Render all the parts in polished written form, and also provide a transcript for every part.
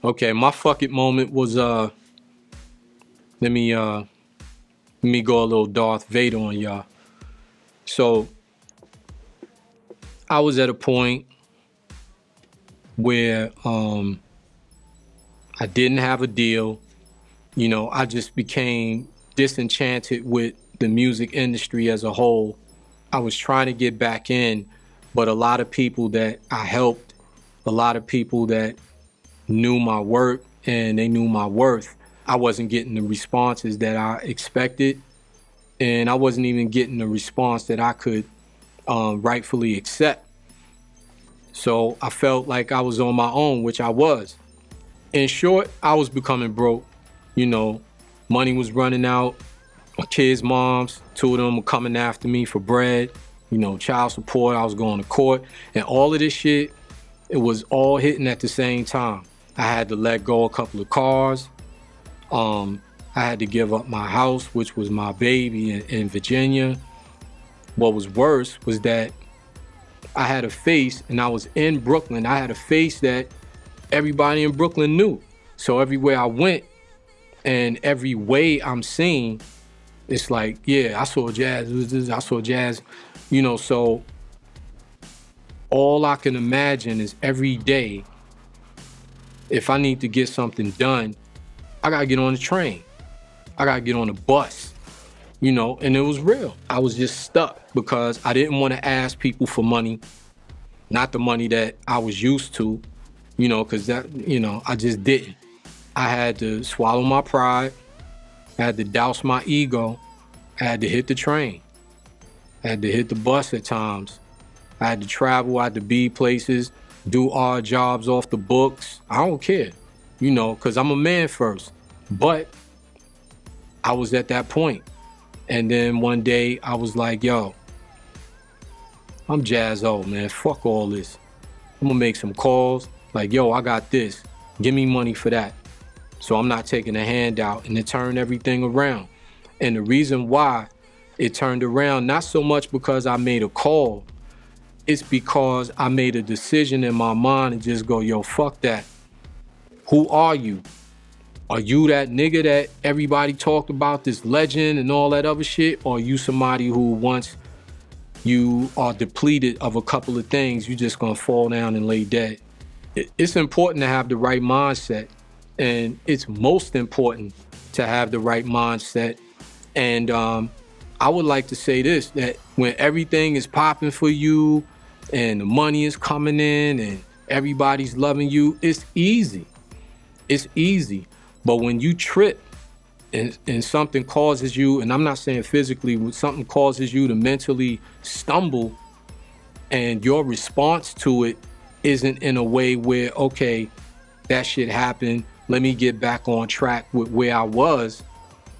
Okay, my fuck it moment was let me go a little Darth Vader on y'all. So I was at a point where I didn't have a deal. You know, I just became disenchanted with the music industry as a whole. I was trying to get back in, but a lot of people that I helped, a lot of people that knew my work and they knew my worth, I wasn't getting the responses that I expected, and I wasn't even getting the response that I could rightfully accept. So I felt like I was on my own, which I was. In short, I was becoming broke. You know, money was running out. My kids' moms, two of them were coming after me for bread. You know, child support, I was going to court. And all of this shit, it was all hitting at the same time. I had to let go a couple of cars. I had to give up my house, which was my baby in Virginia. What was worse was that I had a face, and I was in Brooklyn. I had a face that everybody in Brooklyn knew. So everywhere I went and every way I'm seen, it's like, yeah, I saw Jazz, I saw Jazz, you know, so all I can imagine is every day, if I need to get something done, I gotta get on the train. I gotta get on the bus, you know, and it was real. I was just stuck because I didn't want to ask people for money, not the money that I was used to, you know, because that, you know, I just didn't. I had to swallow my pride. I had to douse my ego. I had to hit the train. I had to hit the bus at times. I had to travel. I had to be places, do odd jobs off the books. I don't care, you know, because I'm a man first. But I was at that point. And then one day I was like, yo, I'm Jaz-O, man. Fuck all this. I'm gonna make some calls. Like, yo, I got this. Give me money for that. So I'm not taking a handout, and it turned everything around. And the reason why it turned around, not so much because I made a call, it's because I made a decision in my mind and just go, yo, fuck that. Who are you? Are you that nigga that everybody talked about, this legend and all that other shit? Or are you somebody who once you are depleted of a couple of things, you just gonna fall down and lay dead? It's important to have the right mindset, and it's most important to have the right mindset. And I would like to say this, that when everything is popping for you and the money is coming in and everybody's loving you, it's easy. It's easy. But when you trip and something causes you, and I'm not saying physically, when something causes you to mentally stumble and your response to it isn't in a way where, okay, that shit happened, let me get back on track with where I was.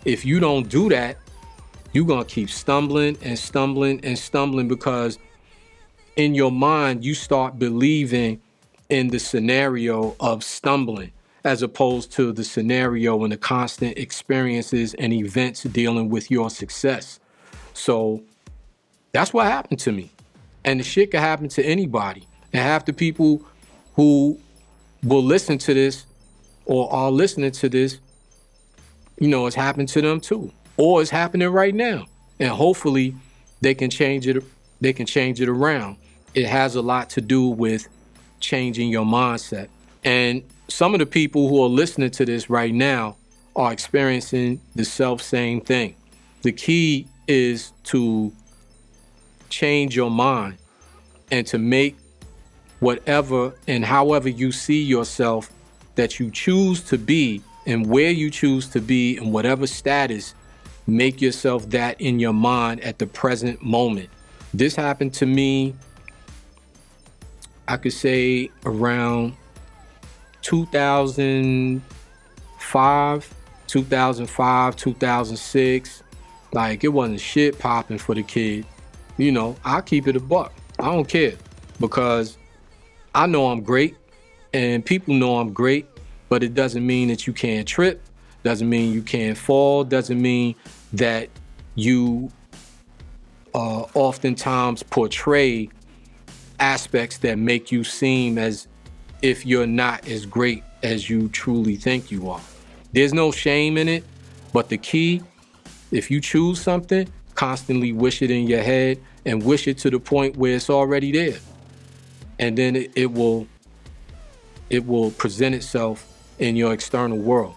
If you don't do that, you're gonna keep stumbling and stumbling and stumbling, because in your mind, you start believing in the scenario of stumbling as opposed to the scenario and the constant experiences and events dealing with your success. So that's what happened to me. And the shit can happen to anybody. And half the people who will listen to this or are listening to this, you know, it's happened to them too. Or it's happening right now. And hopefully they can change it around. It has a lot to do with changing your mindset. And some of the people who are listening to this right now are experiencing the same thing. The key is to change your mind and to make whatever and however you see yourself, that you choose to be and where you choose to be in whatever status, make yourself that in your mind at the present moment. This happened to me, I could say around 2005, 2006. Like, it wasn't shit popping for the kid. You know, I keep it a buck. I don't care, because I know I'm great and people know I'm great, but it doesn't mean that you can't trip, doesn't mean you can't fall, doesn't mean that you oftentimes portray aspects that make you seem as if you're not as great as you truly think you are. There's no shame in it, but the key, if you choose something, constantly wish it in your head and wish it to the point where it's already there. And then it will present itself in your external world.